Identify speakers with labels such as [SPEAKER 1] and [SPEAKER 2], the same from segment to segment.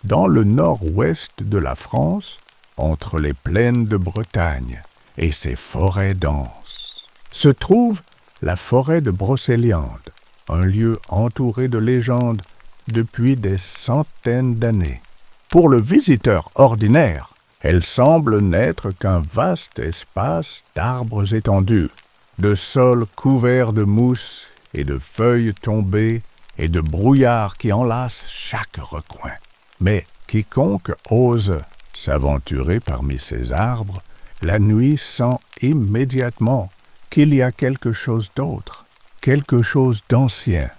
[SPEAKER 1] dans le nord-ouest de la France, entre les plaines de Bretagne et ses forêts denses, se trouve la forêt de Brocéliande, un lieu entouré de légendes depuis des centaines d'années. Pour le visiteur ordinaire, elle semble n'être qu'un vaste espace d'arbres étendus, de sols couverts de mousse et de feuilles tombées et de brouillard qui enlacent chaque recoin. Mais quiconque ose s'aventurer parmi ces arbres, la nuit sent immédiatement qu'il y a quelque chose d'autre, quelque chose d'ancien,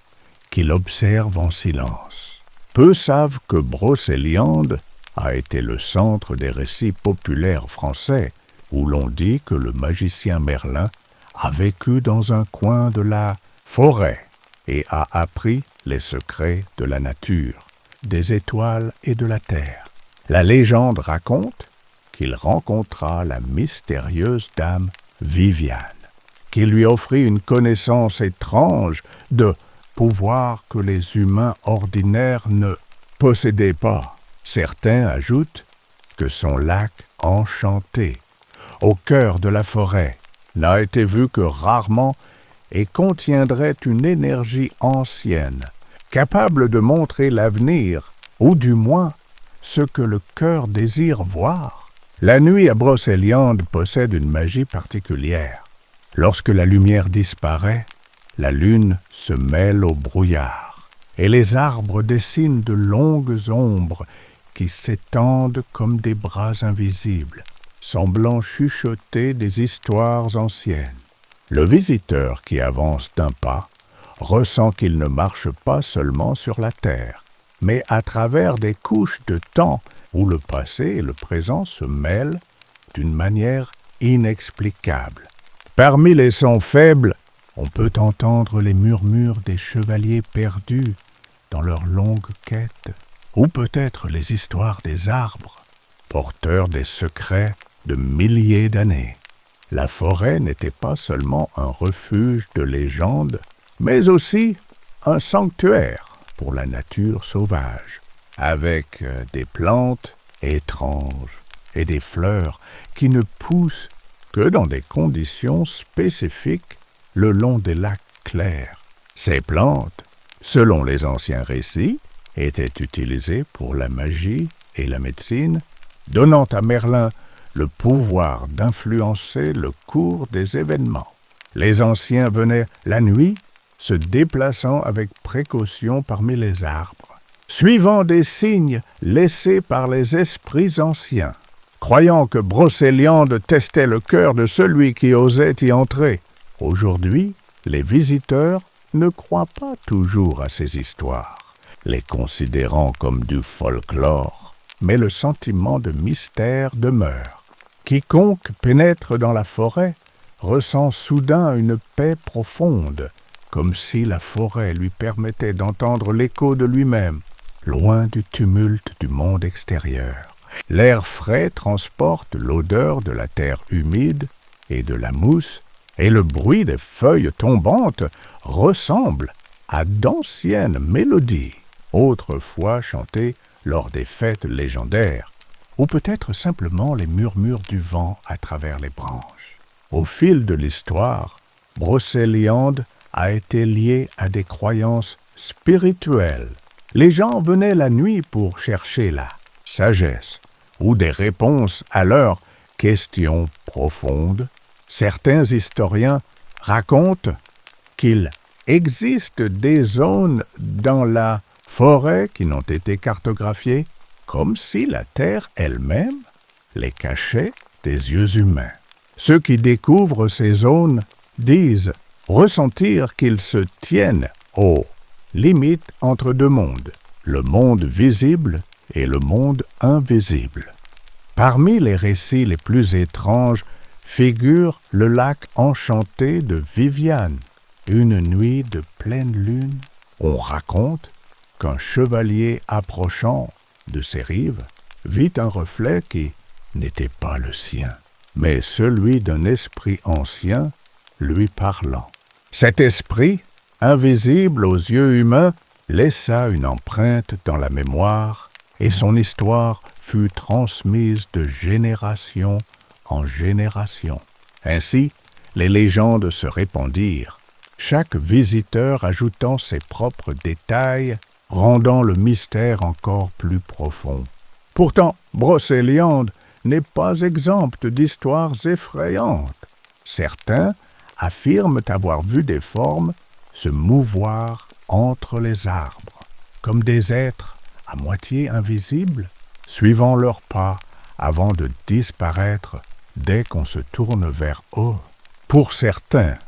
[SPEAKER 1] qu'il observe en silence. Peu savent que Brocéliande a été le centre des récits populaires français, où l'on dit que le magicien Merlin a vécu dans un coin de la forêt et a appris les secrets de la nature, des étoiles et de la terre. La légende raconte qu'il rencontra la mystérieuse dame Viviane, qui lui offrit une connaissance étrange de pouvoirs que les humains ordinaires ne possédaient pas. Certains ajoutent que son lac enchanté, au cœur de la forêt, n'a été vu que rarement et contiendrait une énergie ancienne, capable de montrer l'avenir, ou du moins ce que le cœur désire voir. La nuit à Brocéliande possède une magie particulière. Lorsque la lumière disparaît, la lune se mêle au brouillard, et les arbres dessinent de longues ombres qui s'étendent comme des bras invisibles, semblant chuchoter des histoires anciennes. Le visiteur qui avance d'un pas ressent qu'il ne marche pas seulement sur la terre, mais à travers des couches de temps où le passé et le présent se mêlent d'une manière inexplicable. Parmi les sons faibles, on peut entendre les murmures des chevaliers perdus dans leur longue quête, ou peut-être les histoires des arbres, porteurs des secrets de milliers d'années. La forêt n'était pas seulement un refuge de légendes, mais aussi un sanctuaire pour la nature sauvage, avec des plantes étranges et des fleurs qui ne poussent que dans des conditions spécifiques le long des lacs clairs. Ces plantes, selon les anciens récits, étaient utilisées pour la magie et la médecine, donnant à Merlin le pouvoir d'influencer le cours des événements. Les anciens venaient la nuit, se déplaçant avec précaution parmi les arbres, suivant des signes laissés par les esprits anciens, croyant que Brocéliande testait le cœur de celui qui osait y entrer. Aujourd'hui, les visiteurs ne croient pas toujours à ces histoires, les considérant comme du folklore, mais le sentiment de mystère demeure. Quiconque pénètre dans la forêt ressent soudain une paix profonde, comme si la forêt lui permettait d'entendre l'écho de lui-même, loin du tumulte du monde extérieur. L'air frais transporte l'odeur de la terre humide et de la mousse, et le bruit des feuilles tombantes ressemble à d'anciennes mélodies, autrefois chantées lors des fêtes légendaires, ou peut-être simplement les murmures du vent à travers les branches. Au fil de l'histoire, Brocéliande a été liée à des croyances spirituelles. Les gens venaient la nuit pour chercher la sagesse ou des réponses à leurs questions profondes. Certains historiens racontent qu'il existe des zones dans la forêt qui n'ont été cartographiées, comme si la terre elle-même les cachait des yeux humains. Ceux qui découvrent ces zones disent ressentir qu'ils se tiennent aux limites entre deux mondes, le monde visible et le monde invisible. Parmi les récits les plus étranges figure le lac enchanté de Viviane. Une nuit de pleine lune, on raconte qu'un chevalier approchant de ses rives vit un reflet qui n'était pas le sien, mais celui d'un esprit ancien lui parlant. Cet esprit, invisible aux yeux humains, laissa une empreinte dans la mémoire et son histoire fut transmise de génération en génération. Ainsi, les légendes se répandirent, chaque visiteur ajoutant ses propres détails, rendant le mystère encore plus profond. Pourtant, Brocéliande n'est pas exempte d'histoires effrayantes. Certains affirment avoir vu des formes se mouvoir entre les arbres, comme des êtres à moitié invisibles, suivant leurs pas avant de disparaître dès qu'on se tourne vers eux. Pour certains,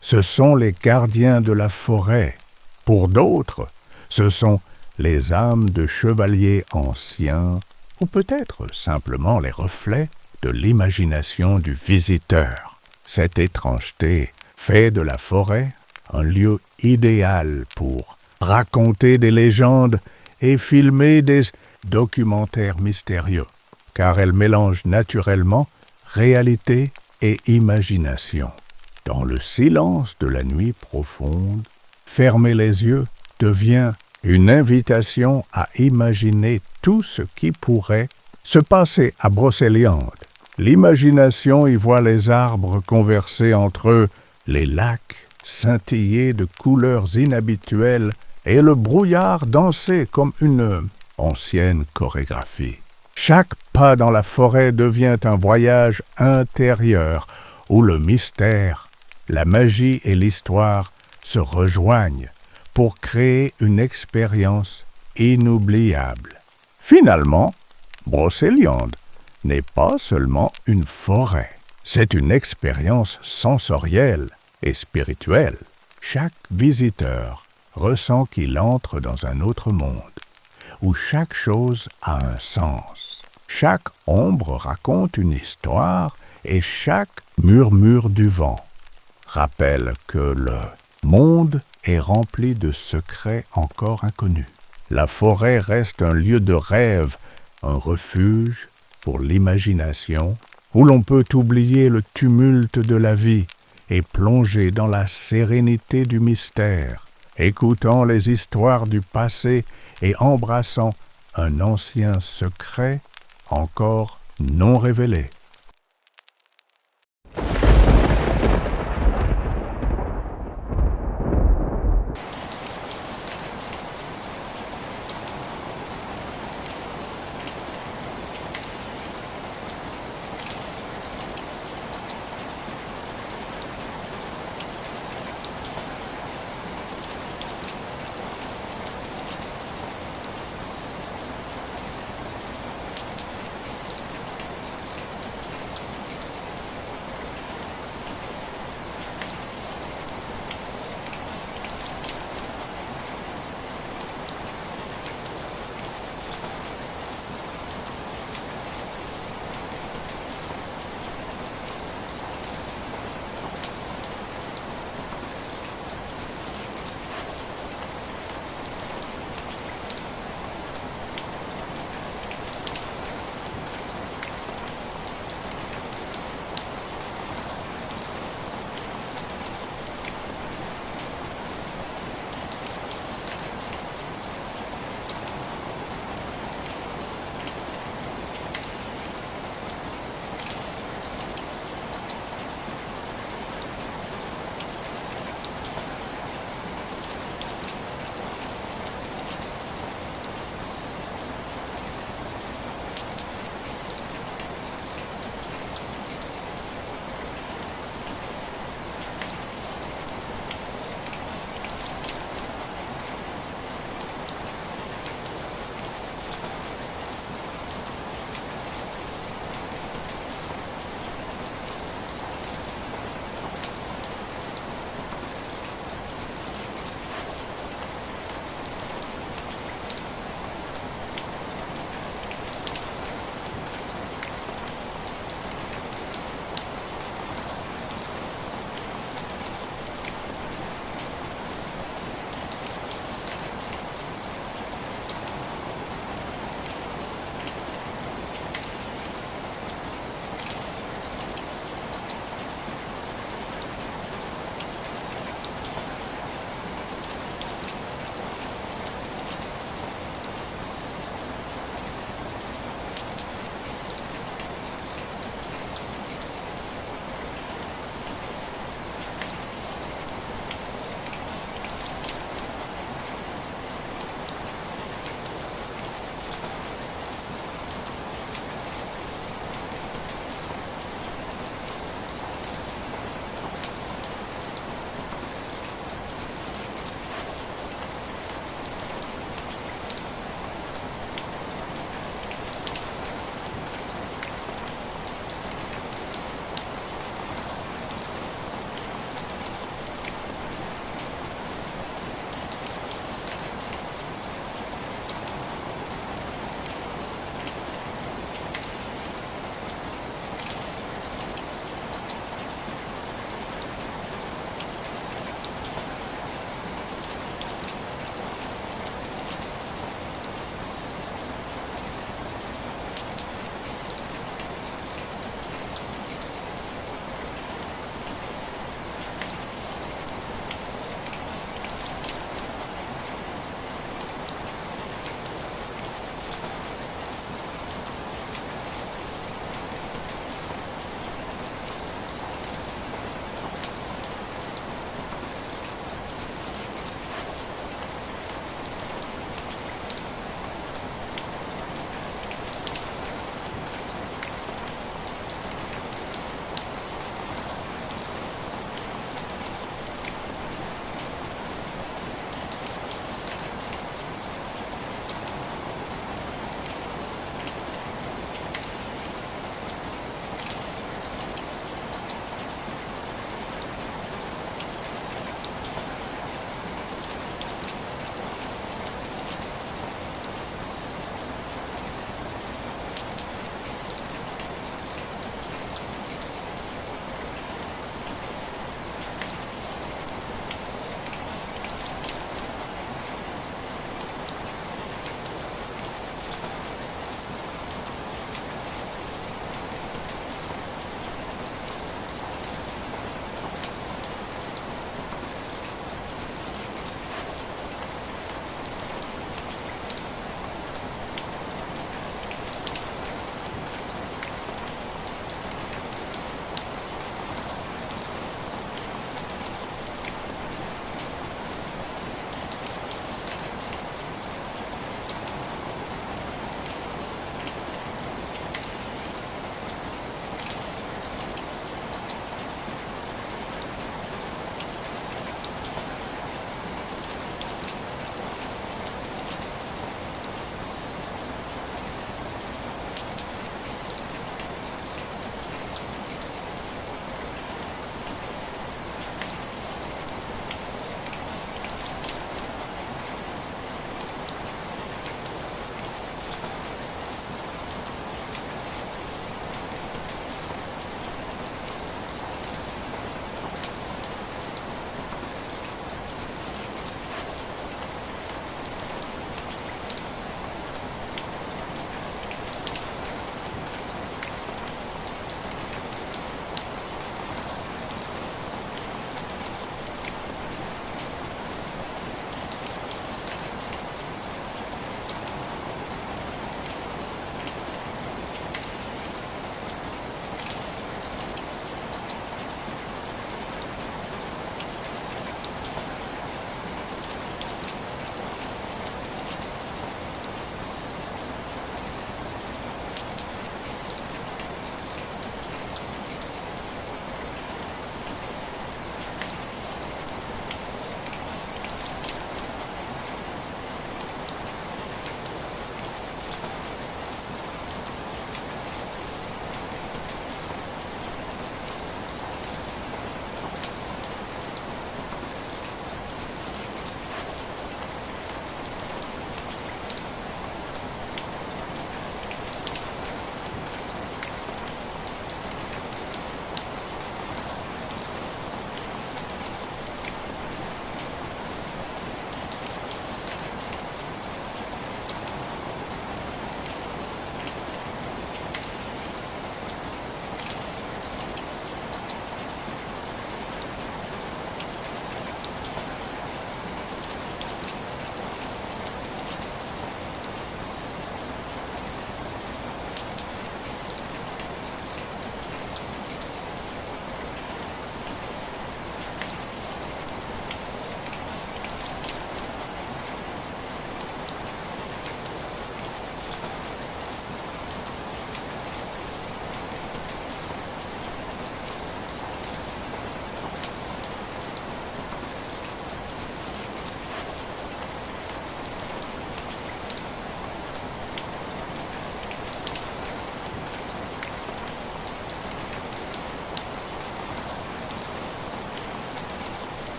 [SPEAKER 1] ce sont les gardiens de la forêt. Pour d'autres, ce sont les âmes de chevaliers anciens, ou peut-être simplement les reflets de l'imagination du visiteur. Cette étrangeté fait de la forêt un lieu idéal pour raconter des légendes et filmer des documentaires mystérieux, car elle mélange naturellement réalité et imagination. Dans le silence de la nuit profonde, fermer les yeux devient une invitation à imaginer tout ce qui pourrait se passer à Brocéliande. L'imagination y voit les arbres converser entre eux, les lacs scintiller de couleurs inhabituelles et le brouillard danser comme une ancienne chorégraphie. Chaque pas dans la forêt devient un voyage intérieur où le mystère, la magie et l'histoire se rejoignent pour créer une expérience inoubliable. Finalement, Brocéliande n'est pas seulement une forêt, c'est une expérience sensorielle et spirituelle. Chaque visiteur ressent qu'il entre dans un autre monde, où chaque chose a un sens. Chaque ombre raconte une histoire et chaque murmure du vent rappelle que le monde est rempli de secrets encore inconnus. La forêt reste un lieu de rêve, un refuge pour l'imagination, où l'on peut oublier le tumulte de la vie et plonger dans la sérénité du mystère, écoutant les histoires du passé et embrassant un ancien secret encore non révélé.